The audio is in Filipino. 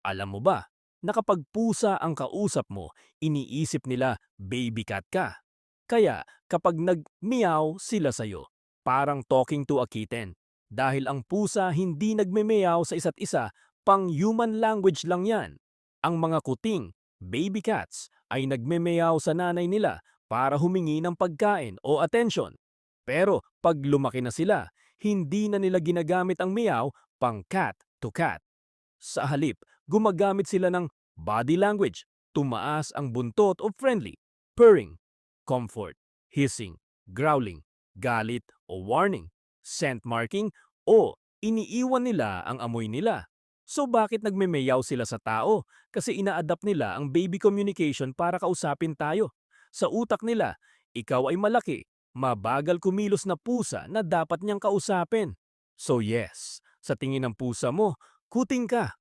Alam mo ba, na kapag pusa ang kausap mo, iniisip nila baby cat ka. Kaya kapag nag-meow sila sa'yo, parang talking to a kitten. Dahil ang pusa hindi nagme-meow sa isa't isa, pang human language lang yan. Ang mga kuting, baby cats, ay nagme-meow sa nanay nila para humingi ng pagkain o atensyon. Pero pag lumaki na sila, hindi na nila ginagamit ang meow pang cat to cat. Sa halip, gumagamit sila ng body language, tumaas ang buntot o friendly, purring, comfort, hissing, growling, galit o warning, scent marking o iniiwan nila ang amoy nila. So bakit nagmemeyaw sila sa tao? Kasi ina-adapt nila ang baby communication para kausapin tayo. Sa utak nila, ikaw ay malaki, mabagal kumilos na pusa na dapat niyang kausapin. So yes, sa tingin ng pusa mo, kuting ka.